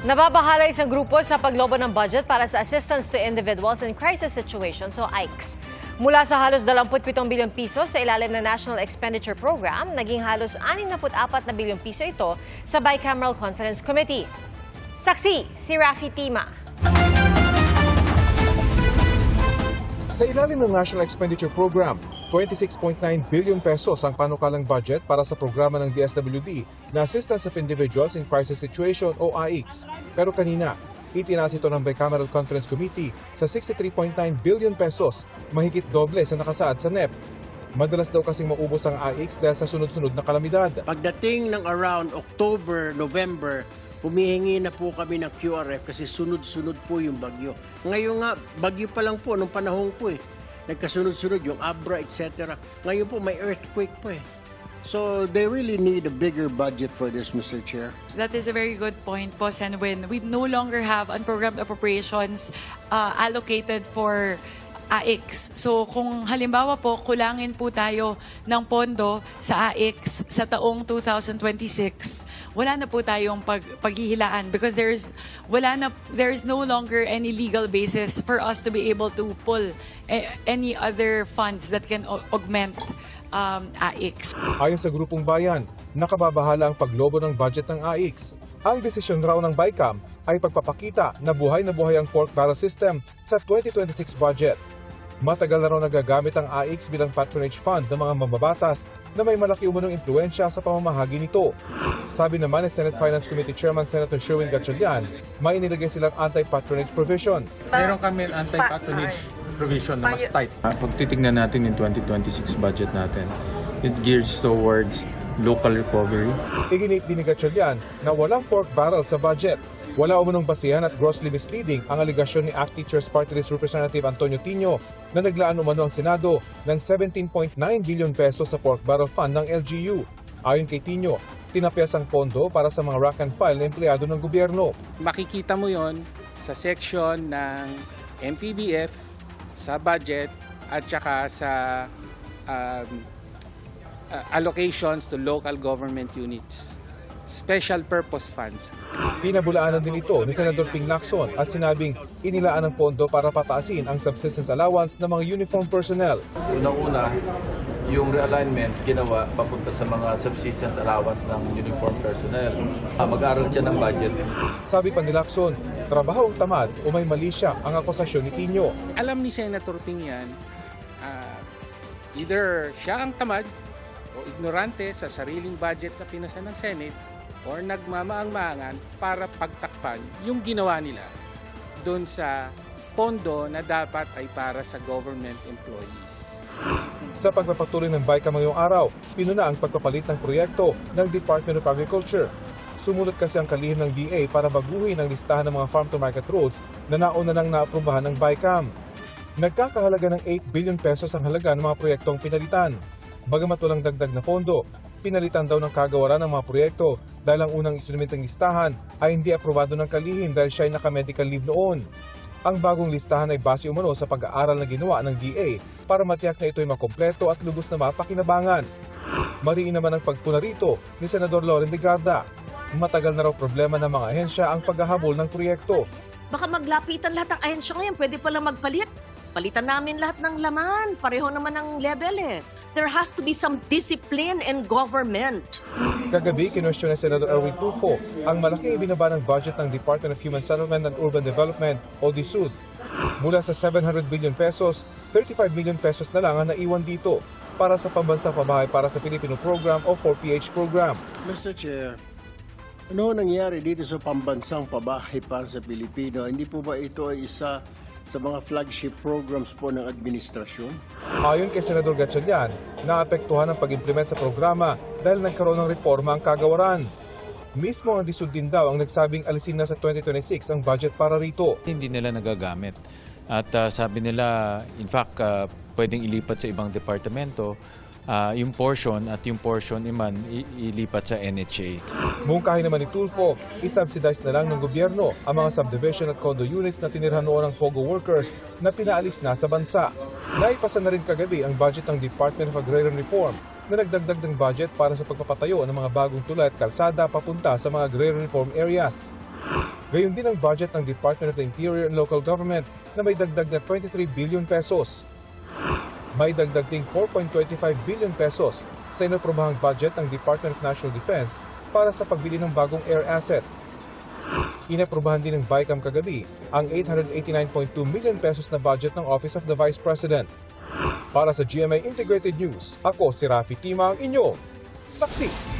Nababahala isang grupo sa paglobo ng budget para sa Assistance to Individuals in Crisis Situations o AICS. Mula sa halos 27 bilyong piso sa ilalim ng National Expenditure Program, naging halos 64 na bilyong piso ito sa Bicameral Conference Committee. Saksi, si Rafi Tima. Sa ilalim ng National Expenditure Program, 26.9 billion pesos ang panukalang budget para sa programa ng DSWD na Assistance of Individuals in Crisis Situation o AICS. Pero kanina, itinaas ito ng Bicameral Conference Committee sa 63.9 billion pesos, mahigit doble sa nakasaad sa NEP. Madalas daw kasing maubos ang AICS dahil sa sunod-sunod na kalamidad. Pagdating ng around October, November, humihingi na po kami ng QRF kasi sunod-sunod po yung bagyo. Ngayon nga, bagyo pa lang po, nung panahon po eh. Nagkasunod-sunod yung Abra, etc. Ngayon po may earthquake po eh. So they really need a bigger budget for this, Mr. Chair. That is a very good point po, Senwin. We no longer have unprogrammed appropriations allocated for AICS. So kung halimbawa po, kulangin po tayo ng pondo sa AICS sa taong 2026, wala na po tayong paghihilaan because there's no longer any legal basis for us to be able to pull any other funds that can augment AICS. Ayon sa Grupong Bayan, nakababahala ang paglobo ng budget ng AICS. Ang desisyon raw ng BICAM ay pagpapakita na buhay ang pork barrel system sa 2026 budget. Matagal na raw nagagamit ang AICS bilang patronage fund ng mga mababatas na may malaki umunong impluensya sa pamamahagi nito. Sabi naman ni Senate Finance Committee Chairman Senator Sherwin Gatchalian, may inilagay silang anti-patronage provision. Meron kami anti-patronage provision na mas tight. Pag titignan natin yung 2026 budget natin, it gears towards local recovery. Iginit din ni Gatchalian na walang pork barrel sa budget. Wala umunong basihan at grossly misleading ang aligasyon ni ACT Teachers Party List Representative Antonio Tino na naglaan umano ang Senado ng 17.9 billion pesos sa pork barrel fund ng LGU. Ayon kay Tino, tinapyas ang pondo para sa mga rank and file na empleyado ng gobyerno. Makikita mo yon sa section ng MPBF, sa budget at saka sa allocations to local government units. Special purpose funds. Pinabulaanan din ito ni Senador Ping Lacson at sinabing inilaan ang pondo para pataasin ang subsistence allowance ng mga uniform personnel. Unang-una, yung realignment ginawa papunta sa mga subsistence allowance ng uniform personnel. Mag-aaral siya ng budget. Sabi pa ni Lacson, trabahong tamad o may mali siya ang akusasyon ni Tino. Alam ni Senator Ping yan, either siya ang tamad o ignorante sa sariling budget na pinasa ng Senate or nagmamaang-maangan para pagtakpan yung ginawa nila doon sa pondo na dapat ay para sa government employees. Sa pagpapatuloy ng BICAM ngayong araw, pinuna ang pagpapalit ng proyekto ng Department of Agriculture. Sumunod kasi ang kalihim ng DA para baguhin ang listahan ng mga farm-to-market roads na nauna nang naaprubahan ng BICAM. Nagkakahalaga ng 8 billion pesos ang halaga ng mga proyektong pinalitan. Bagamat walang dagdag na pondo, pinalitan daw ng kagawaran ng mga proyekto dahil ang unang isinumit ng listahan ay hindi aprobado ng kalihim dahil siya ay naka-medical leave noon. Ang bagong listahan ay base umano sa pag-aaral na ginawa ng DA para matiyak na ito ay makompleto at lubos na mapakinabangan. Mariin naman ang pagpuna rito ni Senador Loren de Garda. Matagal na raw problema ng mga ahensya ang paghahabol ng proyekto. Baka maglapitan lahat ng ahensya ngayon, pwede palang magpalit. Palitan namin lahat ng laman, pareho naman ang level eh. There has to be some discipline in government. Kagabi, kinwestiyon ni Senator Erwin Tulfo ang malaking ibinaba ng budget ng Department of Human Settlement and Urban Development o DSUD. Mula sa 700 billion pesos, 35 million pesos na lang ang naiwan dito para sa pambansang pabahay para sa Filipino Program o 4PH Program. Mr. Chair, ano nangyari dito sa pambansang pabahay para sa Pilipino? Hindi po ba ito ay isa sa mga flagship programs po ng administrasyon? Ayon kay Senador Gatchalian, naapektuhan ang pag-implement sa programa dahil nagkaroon ng reforma ang kagawaran. Mismo ang DSUD din daw ang nagsabing alisin na sa 2026 ang budget para rito. Hindi nila nagagamit. At sabi nila, in fact, pwedeng ilipat sa ibang departamento. Yung portion naman ilipat sa NHA. Mungkahi naman ni Tulfo, isubsidize na lang ng gobyerno ang mga subdivision at condo units na tinirhan noon ng POGO workers na pinaalis na sa bansa. Naipasa na rin kagabi ang budget ng Department of Agrarian Reform na nagdagdag ng budget para sa pagpapatayo ng mga bagong tulay at kalsada papunta sa mga agrarian reform areas. Gayon din ang budget ng Department of the Interior and Local Government na may dagdag na 23 billion pesos. May dagdag ding 4.25 billion pesos sa inaprobahang budget ng Department of National Defense para sa pagbili ng bagong air assets. Inaprobahan din ng BICAM kagabi ang 889.2 million pesos na budget ng Office of the Vice President. Para sa GMA Integrated News, ako si Rafi Tima, ang inyong saksi.